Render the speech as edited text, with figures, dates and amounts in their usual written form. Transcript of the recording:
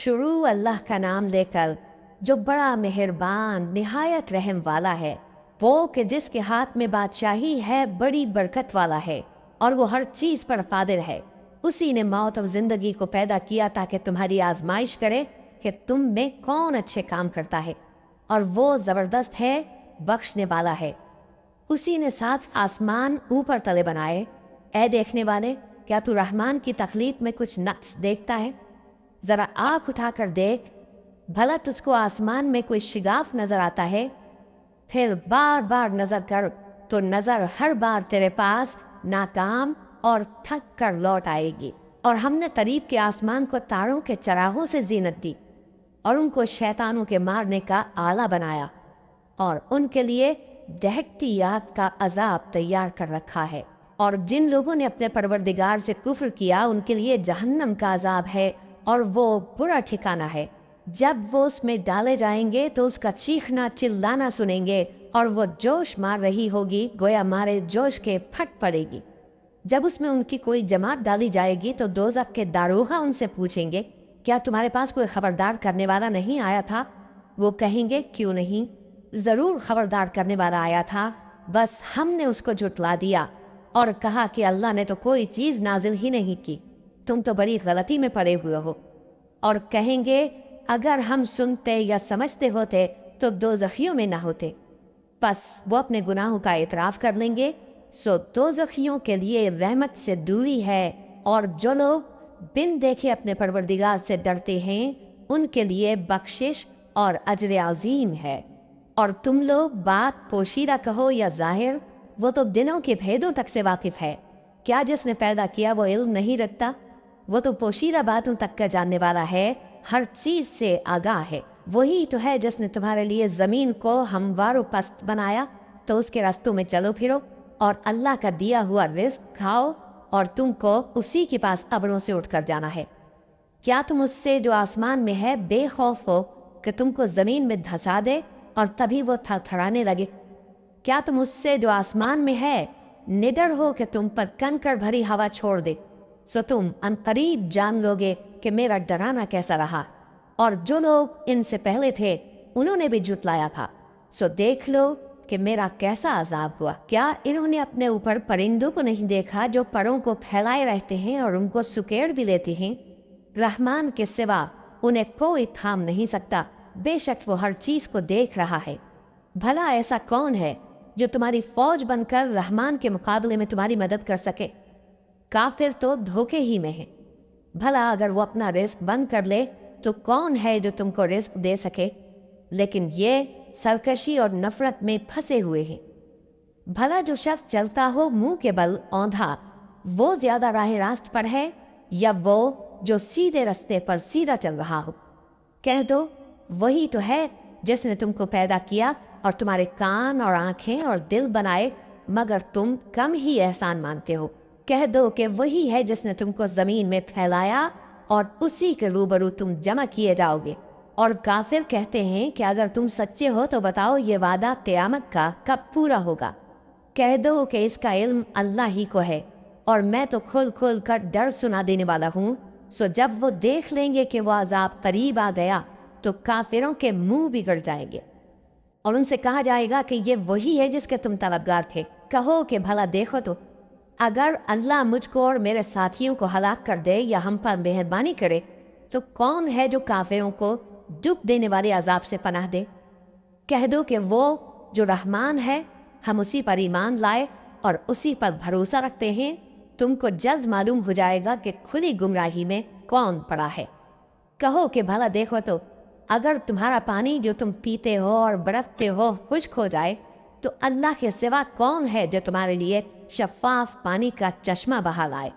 शुरू अल्लाह का नाम लेकर जो बड़ा मेहरबान निहायत रहम वाला है, वो कि जिसके हाथ में बादशाही है, बड़ी बरकत वाला है और वो हर चीज़ पर कादिर है। उसी ने मौत और ज़िंदगी को पैदा किया ताकि तुम्हारी आजमाइश करे कि तुम में कौन अच्छे काम करता है, और वो ज़बरदस्त है, बख्शने वाला है। उसी ने 7 आसमान ऊपर तले बनाए। ऐ देखने वाले, क्या तू रहमान की तख्लीक में कुछ नक्स देखता है? ज़रा आँख उठाकर देख, भला तुझको आसमान में कोई शिगाफ नज़र आता है? फिर बार बार नज़र कर तो नज़र हर बार तेरे पास नाकाम और थक कर लौट आएगी। और हमने करीब के आसमान को तारों के चराहों से जीनत दी और उनको शैतानों के मारने का आला बनाया, और उनके लिए दहकती आग का अजाब तैयार कर रखा है। और जिन लोगों ने अपने परवरदिगार से कुफ्र किया, उनके लिए जहन्नम का अजाब है और वो बुरा ठिकाना है। जब वो उसमें डाले जाएंगे तो उसका चीखना चिल्लाना सुनेंगे और वो जोश मार रही होगी, गोया मारे जोश के फट पड़ेगी। जब उसमें उनकी कोई जमात डाली जाएगी तो दोज़ख के दारोगा उनसे पूछेंगे, क्या तुम्हारे पास कोई खबरदार करने वाला नहीं आया था? वो कहेंगे, क्यों नहीं, ज़रूर खबरदार करने वाला आया था, बस हमने उसको झुटला दिया और कहा कि अल्लाह ने तो कोई चीज़ नाजिल ही नहीं की, तुम तो बड़ी गलती में पड़े हुए हो। और कहेंगे, अगर हम सुनते या समझते होते तो दोज़खियों में ना होते। बस वो अपने गुनाहों का इतराफ़ कर लेंगे। सो दोज़खियों के लिए रहमत से दूरी है, और जो लोग बिन देखे अपने परवरदिगार से डरते हैं, उनके लिए बख्शिश और अजर अज़ीम है। और तुम लोग बात पोशीदा कहो या ज़ाहिर, वो तो दिनों के भेदों तक से वाकिफ़ है। क्या जिसने पैदा किया वो इल्म नहीं रखता? वो तो पोशीदा बातों तक का जानने वाला है, हर चीज़ से आगाह है। वही तो है जिसने तुम्हारे लिए ज़मीन को हमवार पस्त बनाया, तो उसके रास्तों में चलो फिरो और अल्लाह का दिया हुआ रिज़्क़ खाओ, और तुमको उसी के पास कब्रों से उठकर जाना है। क्या तुम उससे जो आसमान में है बेखौफ हो कि तुमको ज़मीन में धंसा दे और तभी वो थरथराने लगे? क्या तुम उससे जो आसमान में है निडर हो कि तुम पर कंकर भरी हवा छोड़ दे? सो तुम अनकरीब जान लोगे कि मेरा डराना कैसा रहा। और जो लोग इनसे पहले थे उन्होंने भी जुटलाया था, सो देख लो कि मेरा कैसा अजाब हुआ। क्या इन्होंने अपने ऊपर परिंदों को नहीं देखा जो परों को फैलाए रहते हैं और उनको सुकेड़ भी लेते हैं? रहमान के सिवा उन्हें कोई थाम नहीं सकता, बेशक वो हर चीज़ को देख रहा है। भला ऐसा कौन है जो तुम्हारी फौज बनकर रहमान के मुकाबले में तुम्हारी मदद कर सके? काफिर तो धोखे ही में है। भला अगर वो अपना रिस्क बंद कर ले तो कौन है जो तुमको रिस्क दे सके? लेकिन ये सरकशी और नफरत में फंसे हुए हैं। भला जो शख्स चलता हो मुंह के बल औंधा, वो ज्यादा राह रास्त पर है या वो जो सीधे रास्ते पर सीधा चल रहा हो? कह दो, वही तो है जिसने तुमको पैदा किया और तुम्हारे कान और आंखें और दिल बनाए, मगर तुम कम ही एहसान मानते हो। कह दो कि वही है जिसने तुमको ज़मीन में फैलाया और उसी के रूबरू तुम जमा किए जाओगे। और काफिर कहते हैं कि अगर तुम सच्चे हो तो बताओ ये वादा क़यामत का कब पूरा होगा? कह दो कि इसका इल्म अल्लाह ही को है, और मैं तो खुल खुल कर डर सुना देने वाला हूँ। सो जब वो देख लेंगे कि वो अजाब करीब आ गया तो काफिरों के मुंह बिगड़ जाएंगे और उनसे कहा जाएगा कि ये वही है जिसके तुम तलबगार थे। कहो कि भला देखो तो, अगर अल्लाह मुझको और मेरे साथियों को हलाक कर दे या हम पर मेहरबानी करे तो कौन है जो काफिरों को डूब देने वाले अजाब से पनाह दे? कह दो कि वो जो रहमान है, हम उसी पर ईमान लाए और उसी पर भरोसा रखते हैं। तुमको जल्द मालूम हो जाएगा कि खुली गुमराही में कौन पड़ा है। कहो कि भला देखो तो, अगर तुम्हारा पानी जो तुम पीते हो और बरतते हो खुश्क हो जाए तो अल्लाह के सिवा कौन है जो तुम्हारे लिए शफाफ पानी का चश्मा बहा लाए?